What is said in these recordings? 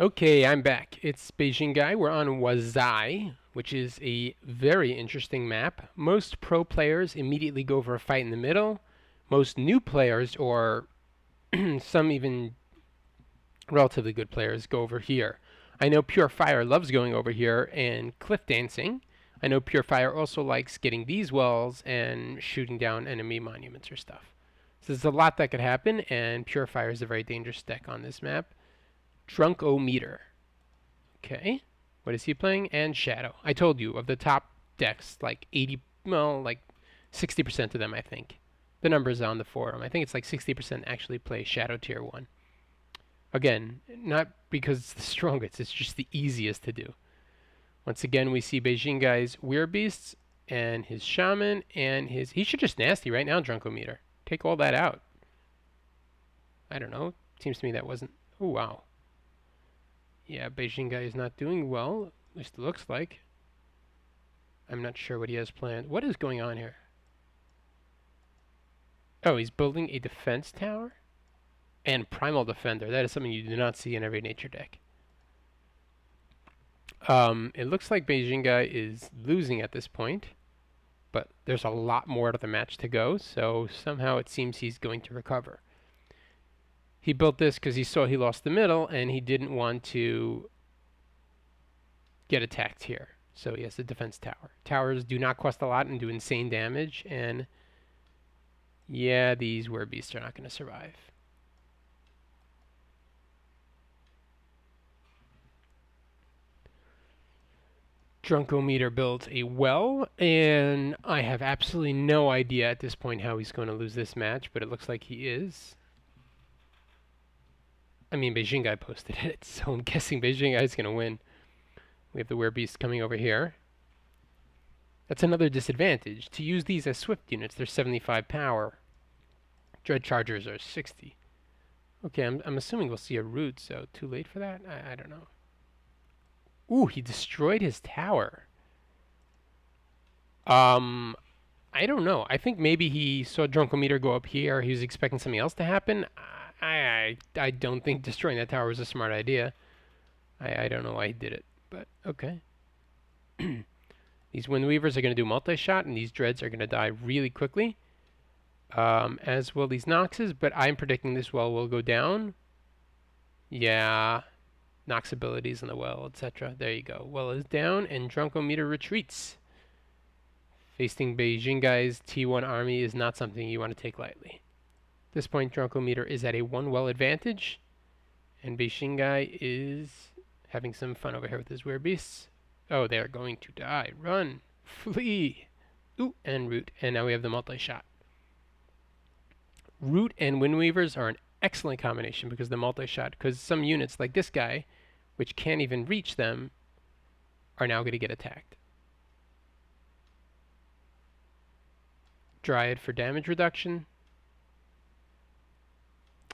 Okay, I'm back. It's Bejingguy. We're on Wazai, which is a very interesting map. Most pro players immediately go for a fight in the middle. Most new players, or some even relatively good players, go over here. I know Pure Fire loves going over here and cliff dancing. I know Pure Fire also likes getting these wells and shooting down enemy monuments or stuff. So there's a lot that could happen, and Pure Fire is a very dangerous deck on this map. Drunkometer. Okay. What is he playing? And Shadow. I told you, of the top decks, like 80, well, like 60% of them, I think. The numbers on the forum. I think it's like 60% actually play Shadow Tier 1. Again, not because it's the strongest, it's just the easiest to do. Once again, we see Bejingguy's Weirbeasts and his Shaman and his... He should just nasty right now, Drunkometer. Take all that out. I don't know. Seems to me that wasn't... Oh, wow. Yeah, Bejingguy is not doing well, at least it looks like. I'm not sure what he has planned. What is going on here? Oh, he's building a defense tower? And Primal Defender. That is something you do not see in every nature deck. It looks like Bejingguy is losing at this point, but there's a lot more to the match to go, so somehow it seems he's going to recover. He built this because he saw he lost the middle, and he didn't want to get attacked here. So he has a defense tower. Towers do not cost a lot and do insane damage, and yeah, these Werebeasts are not going to survive. Drunkometer builds a well, and I have absolutely no idea at this point how he's going to lose this match, but it looks like he is. I mean, Bejingguy posted it, so I'm guessing Bejingguy is going to win. We have the Werebeast coming over here. That's another disadvantage. To use these as Swift units, they're 75 power. Dread Chargers are 60. Okay, I'm assuming we'll see a root, so too late for that? I don't know. Ooh, he destroyed his tower. I don't know. I think maybe he saw Drunkometer go up here. He was expecting something else to happen. I don't think destroying that tower was a smart idea. I don't know why he did it, but okay. These Windweavers are going to do multi-shot, and these Dreads are going to die really quickly. As will these Noxes, but I'm predicting this well will go down. Yeah. Nox abilities in the well, etc. There you go. Well is down, and Drunkometer retreats. Facing Bejingguy's T1 army is not something you want to take lightly. At this point, Drunkometer is at a 1 well advantage, and Bejingguy is having some fun over here with his Werebeasts. Oh, they are going to die. Run! Flee! Ooh, and Root. And now we have the multi-shot. Root and Windweavers are an excellent combination because the multi-shot, because some units like this guy, which can't even reach them, are now going to get attacked. Dryad for damage reduction.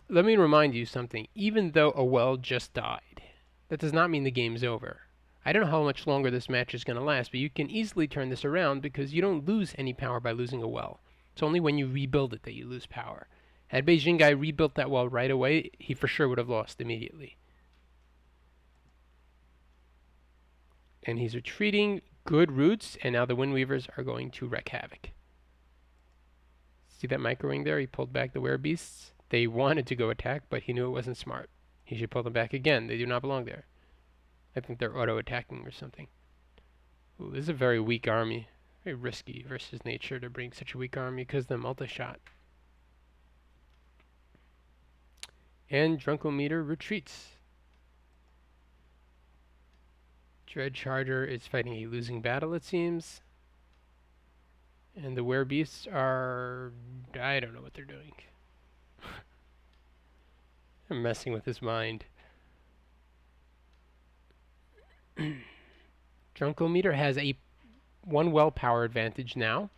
Let me remind you something. Even though a well just died, that does not mean the game's over. I don't know how much longer this match is going to last, but you can easily turn this around because you don't lose any power by losing a well. It's only when you rebuild it that you lose power. Had Bejingguy rebuilt that well right away, he for sure would have lost immediately. And he's retreating. Good roots, and now the Windweavers are going to wreak havoc. See that micro-wing there? He pulled back the Werebeasts. They wanted to go attack, but he knew it wasn't smart. He should pull them back again. They do not belong there. I think they're auto-attacking or something. Ooh, this is a very weak army. Very risky versus nature to bring such a weak army because of the multi-shot. And Drunkometer retreats. Dread Charger is fighting a losing battle, it seems. And the Werebeasts are... I don't know what they're doing. They're messing with his mind. Drunkometer has a 1 well power advantage now.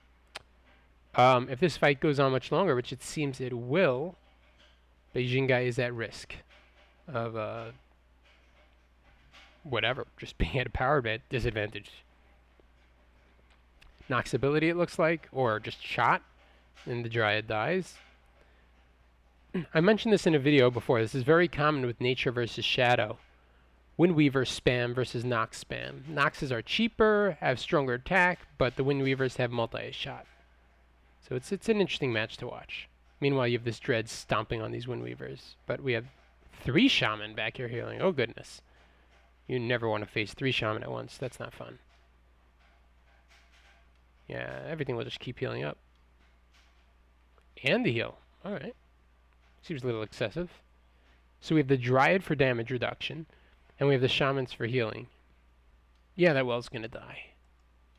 If this fight goes on much longer, which it seems it will, Bejingguy is at risk of whatever, just being at a power disadvantage. Nox ability, it looks like, or just shot, and the Dryad dies. I mentioned this in a video before. This is very common with nature versus shadow. Windweaver spam versus Nox spam. Noxes are cheaper, have stronger attack, but the Windweavers have multi-shot. So it's an interesting match to watch. Meanwhile, you have this Dread stomping on these Windweavers. But we have 3 Shaman back here healing. Oh, goodness. You never want to face 3 Shaman at once. That's not fun. Yeah, everything will just keep healing up. And the heal. Alright. Seems a little excessive. So we have the Dryad for damage reduction. And we have the Shamans for healing. Yeah, that well's going to die.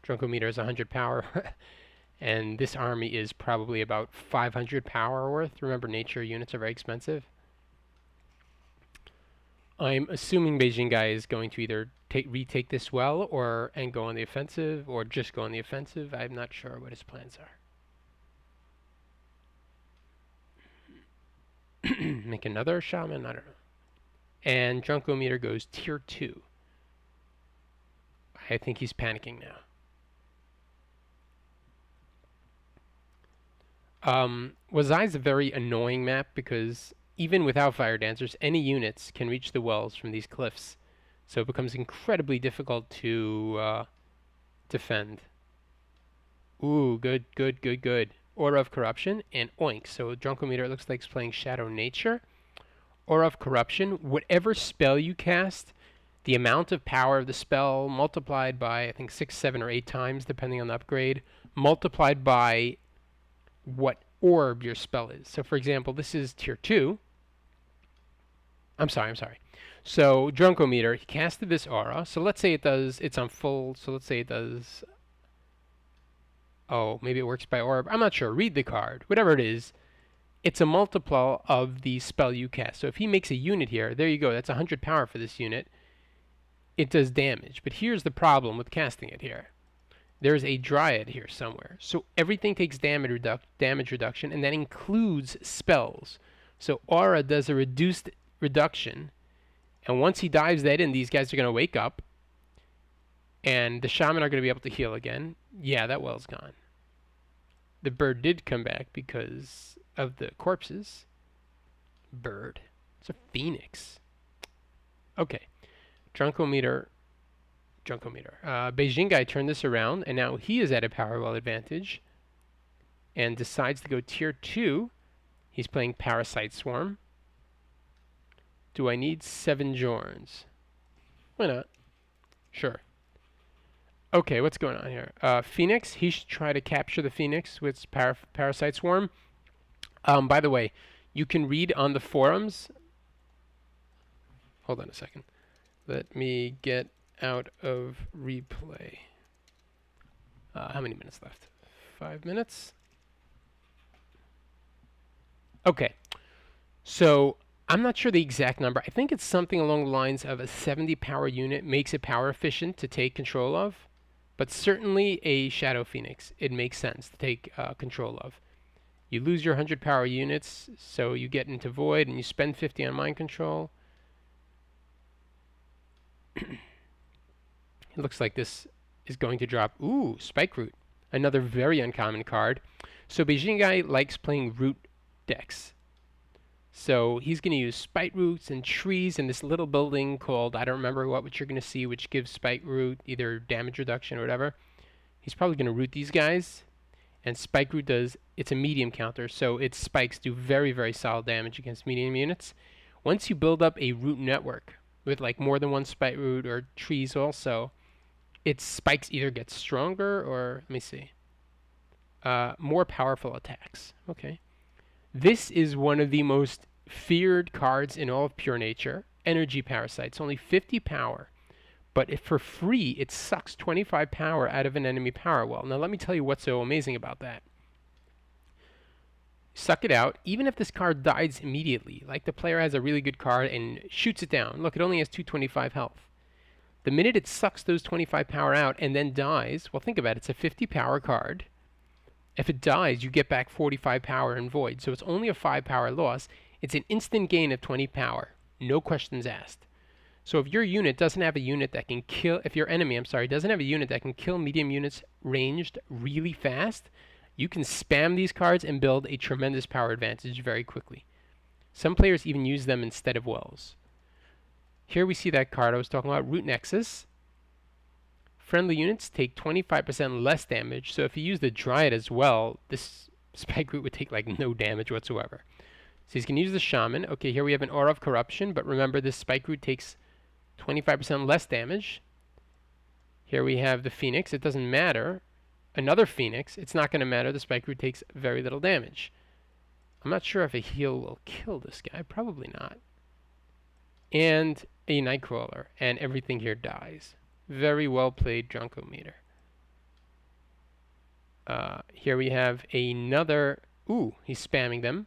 Drunkometer is 100 power. And this army is probably about 500 power worth. Remember, nature units are very expensive. I'm assuming Bejingguy is going to either retake this well and go on the offensive, or just go on the offensive. I'm not sure what his plans are. Make another shaman? I don't know. And Drunkometer goes tier 2. I think he's panicking now. Wazai is a very annoying map because even without fire dancers, any units can reach the wells from these cliffs. So it becomes incredibly difficult to defend. Ooh, good, good, good, good. Aura of Corruption and Oink. So Drunkometer looks like he's playing Shadow Nature. Aura of Corruption, whatever spell you cast, the amount of power of the spell multiplied by, I think, 6, 7, or 8 times, depending on the upgrade, multiplied by what orb your spell is. So, for example, this is tier 2. I'm sorry. So, Drunkometer, he casted this aura. So, let's say it's on full. So, let's say it does. Oh, maybe it works by orb. I'm not sure. Read the card. Whatever it is, it's a multiple of the spell you cast. So, if he makes a unit here, there you go. That's 100 power for this unit. It does damage. But here's the problem with casting it here. There's a Dryad here somewhere. So everything takes damage reduction, and that includes spells. So Aura does a reduced reduction, and once he dives that in, these guys are going to wake up, and the Shaman are going to be able to heal again. Yeah, that well's gone. The bird did come back because of the corpses. Bird. It's a phoenix. Okay. Drunkometer. Bejingguy turned this around, and now he is at a power well advantage and decides to go tier 2. He's playing Parasite Swarm. Do I need 7 Jorns? Why not? Sure. Okay, what's going on here? Phoenix, he should try to capture the Phoenix with Parasite Swarm. By the way, you can read on the forums. Hold on a second. Let me get out of replay. How many minutes left? 5 minutes? Okay. So I'm not sure the exact number. I think it's something along the lines of a 70 power unit makes it power efficient to take control of. But certainly a Shadow Phoenix, it makes sense to take control of. You lose your 100 power units, so you get into Void and you spend 50 on Mind Control. It looks like this is going to drop. Ooh, Spike Root. Another very uncommon card. So Bejingguy likes playing root decks. So he's going to use Spike Roots and trees in this little building called, I don't remember what you're going to see, which gives Spike Root either damage reduction or whatever. He's probably going to root these guys. And Spike Root does, it's a medium counter, so its spikes do very, very solid damage against medium units. Once you build up a root network with like more than one Spike Root or trees also, its spikes either get stronger or, let me see, more powerful attacks. Okay. This is one of the most feared cards in all of Pure Nature. Energy Parasites, only 50 power. But if for free, it sucks 25 power out of an enemy power well. Now let me tell you what's so amazing about that. Suck it out, even if this card dies immediately, like the player has a really good card and shoots it down. Look, it only has 225 health. The minute it sucks those 25 power out and then dies, well, think about it, it's a 50 power card. If it dies, you get back 45 power in Void, so it's only a 5 power loss. It's an instant gain of 20 power, no questions asked. So if your unit doesn't have a unit that can kill, if your enemy, doesn't have a unit that can kill medium units ranged really fast, you can spam these cards and build a tremendous power advantage very quickly. Some players even use them instead of wells. Here we see that card I was talking about, Root Nexus. Friendly units take 25% less damage, so if you use the Dryad as well, this Spike Root would take like no damage whatsoever. So he's going to use the Shaman. Okay, here we have an Aura of Corruption, but remember this Spike Root takes 25% less damage. Here we have the Phoenix. It doesn't matter. Another Phoenix. It's not going to matter. The Spike Root takes very little damage. I'm not sure if a heal will kill this guy. Probably not. And a Nightcrawler. And everything here dies. Very well played, Drunkometer. Here we have another... Ooh, he's spamming them.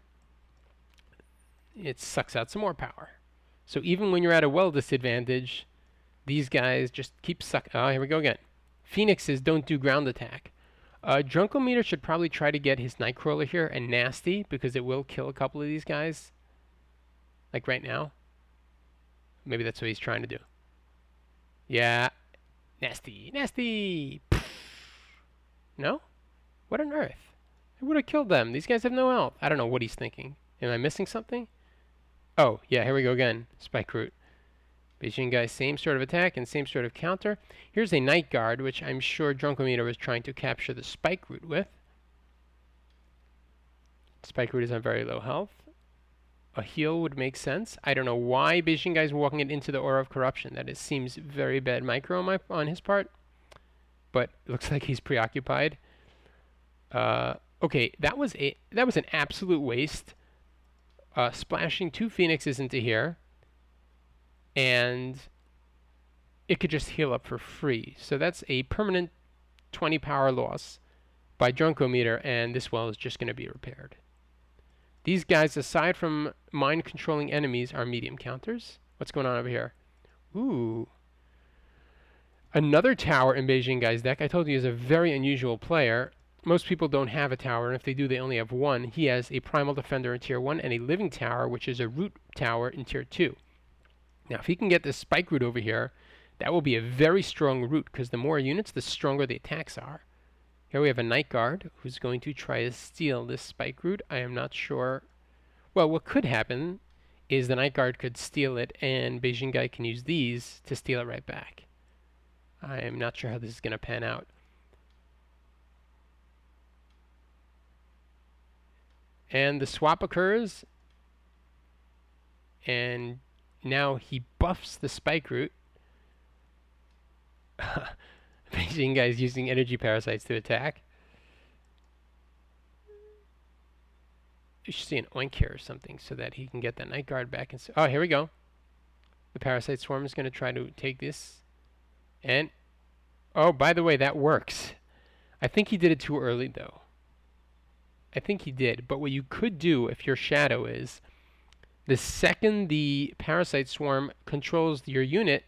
It sucks out some more power. So even when you're at a well disadvantage, these guys just keep sucking. Oh, here we go again. Phoenixes don't do ground attack. Drunkometer should probably try to get his Nightcrawler here and Nasty, because it will kill a couple of these guys. Like right now. Maybe that's what he's trying to do. Yeah. Nasty. Nasty! No? What on earth? It would have killed them. These guys have no health. I don't know what he's thinking. Am I missing something? Oh, yeah, here we go again. Spike Root. Bejingguy, same sort of attack and same sort of counter. Here's a Night Guard, which I'm sure Drunkometer was trying to capture the Spike Root with. Spike Root is on very low health. A heal would make sense. I don't know why Bejingguy is walking it into the Aura of Corruption. That seems very bad micro on his part. But it looks like he's preoccupied. Okay, that was an absolute waste. Splashing 2 Phoenixes into here, and it could just heal up for free. So that's a permanent 20 power loss by Drunkometer, and this well is just going to be repaired. These guys, aside from mind-controlling enemies, are medium counters. What's going on over here? Ooh. Another tower in Beijingguy's deck. I told you he's a very unusual player. Most people don't have a tower, and if they do, they only have one. He has a Primal Defender in Tier 1 and a Living Tower, which is a Root Tower in Tier 2. Now, if he can get this Spike Root over here, that will be a very strong root, because the more units, the stronger the attacks are. Here we have a Night Guard, who's going to try to steal this Spike Root. I am not sure. Well, what could happen is the Night Guard could steal it, and Bejingguy can use these to steal it right back. I am not sure how this is going to pan out. And the swap occurs, and now he buffs the Spike Root. Bejingguy is using energy parasites to attack. You should see an oink here or something so that he can get that Night Guard back. And oh, here we go. The Parasite Swarm is going to try to take this. And, oh, by the way, that works. I think he did it too early, though. I think he did, but what you could do if your Shadow is, the second the Parasite Swarm controls your unit,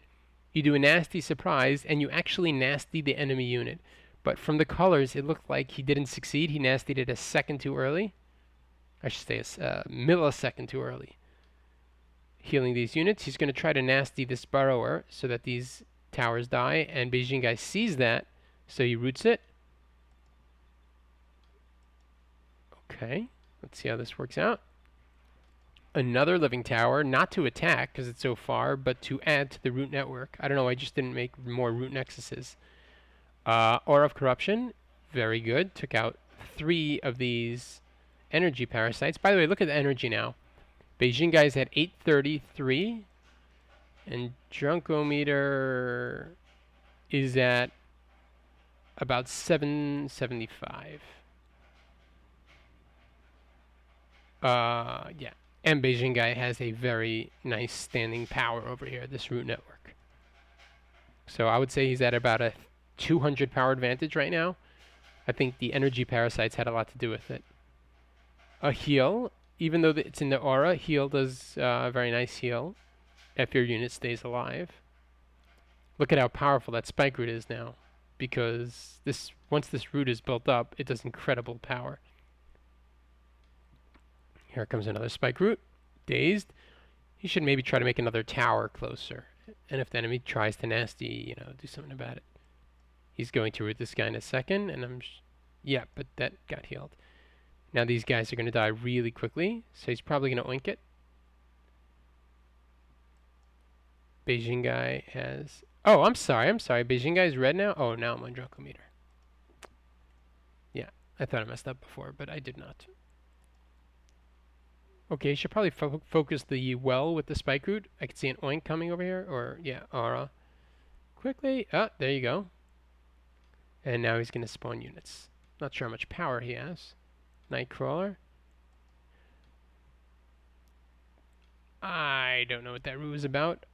you do a Nasty Surprise, and you actually nasty the enemy unit. But from the colors, it looked like he didn't succeed. He nastied it a second too early. I should say a millisecond too early. Healing these units, he's going to try to nasty this Burrower so that these towers die, and Bejingguy sees that, so he roots it. Okay, let's see how this works out. Another Living Tower, not to attack because it's so far, but to add to the root network. I don't know, I just didn't make more root nexuses. Aura of Corruption, very good. Took out 3 of these energy parasites. By the way, look at the energy now. Beijingguy's at 833, and Drunkometer is at about 775. Yeah. And Bejingguy has a very nice standing power over here, this root network. So I would say he's at about a 200 power advantage right now. I think the energy parasites had a lot to do with it. A heal, even though it's in the aura, heal does a very nice heal if your unit stays alive. Look at how powerful that Spike Root is now, because once this root is built up, it does incredible power. Here comes another Spike Root. Dazed. He should maybe try to make another tower closer. And if the enemy tries to nasty, do something about it. He's going to root this guy in a second, and yeah, but that got healed. Now these guys are going to die really quickly, so he's probably going to oink it. Bejingguy has... Oh, I'm sorry. Bejingguy is red now? Oh, now I'm on Drunkometer. Yeah, I thought I messed up before, but I did not. Okay, should probably focus the well with the spike root. I can see an oink coming over here, or yeah, aura. Quickly, there you go. And now he's gonna spawn units. Not sure how much power he has. Nightcrawler. I don't know what that root is about.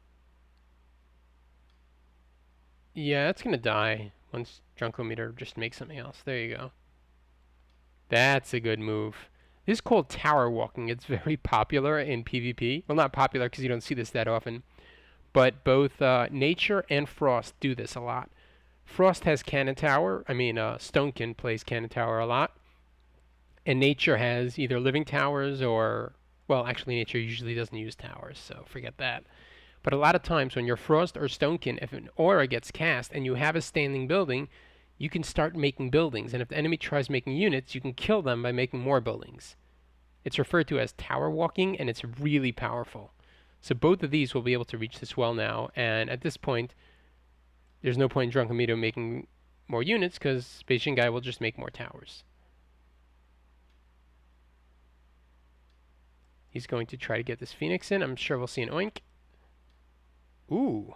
Yeah, it's gonna die once Drunkometer just makes something else. There you go. That's a good move. This is called tower walking. It's very popular in PvP. Well, not popular because you don't see this that often. But both Nature and Frost do this a lot. Frost has Cannon Tower. Stonekin plays Cannon Tower a lot. And Nature has either Living Towers or... Well, actually, Nature usually doesn't use towers, so forget that. But a lot of times when you're Frost or Stonekin, if an aura gets cast and you have a standing building, you can start making buildings. And if the enemy tries making units, you can kill them by making more buildings. It's referred to as tower walking, and it's really powerful. So both of these will be able to reach this well now. And at this point, there's no point in Drunkometer making more units because Bejingguy will just make more towers. He's going to try to get this Phoenix in. I'm sure we'll see an oink. Ooh.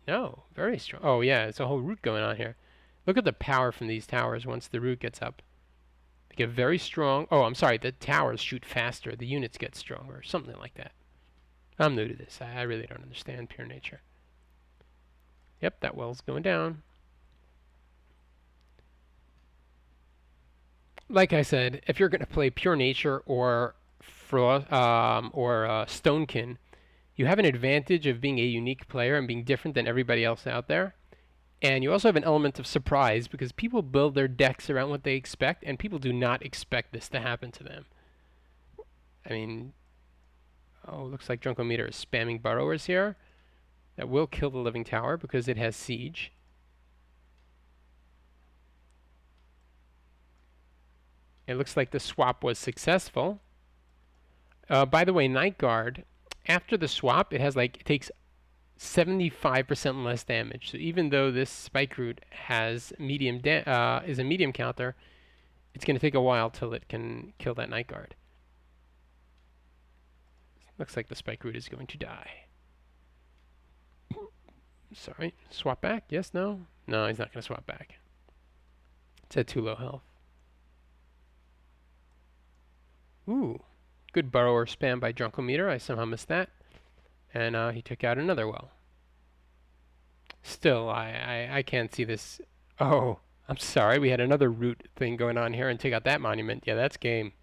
No, very strong. Oh, yeah, it's a whole root going on here. Look at the power from these towers once the root gets up. They get very strong. Oh, I'm sorry, the towers shoot faster. The units get stronger, something like that. I'm new to this. I really don't understand pure nature. Yep, that well's going down. Like I said, if you're going to play pure nature or Stonekin, you have an advantage of being a unique player and being different than everybody else out there. And you also have an element of surprise because people build their decks around what they expect, and people do not expect this to happen to them. I mean, oh, looks like Drunkometer is spamming burrowers here. That will kill the living tower because it has siege. It looks like the swap was successful. By the way, Night Guard, after the swap, it takes 75% less damage. So even though this spike root has is a medium counter, it's going to take a while till it can kill that Night Guard. Looks like the spike root is going to die. Sorry, swap back? Yes, no? No, he's not going to swap back. It's at too low health. Ooh, good burrower spam by Drunkometer. I somehow missed that. And he took out another well. Still, I can't see this. Oh, I'm sorry. We had another root thing going on here and took out that monument. Yeah, that's game.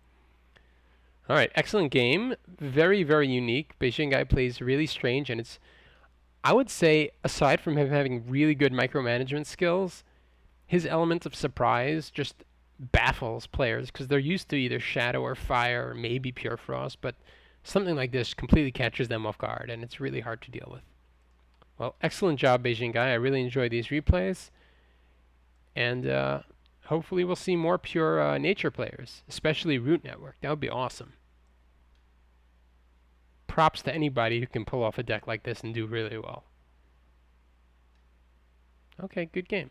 All right, excellent game. Very, very unique. Bejingguy plays really strange, and it's, I would say, aside from him having really good micromanagement skills, his element of surprise just baffles players because they're used to either Shadow or Fire or maybe Pure Frost, but something like this completely catches them off guard, and it's really hard to deal with. Well, excellent job, Bejingguy. I really enjoy these replays, and hopefully we'll see more pure nature players, especially Root Network. That would be awesome. Props to anybody who can pull off a deck like this and do really well. Okay, good game.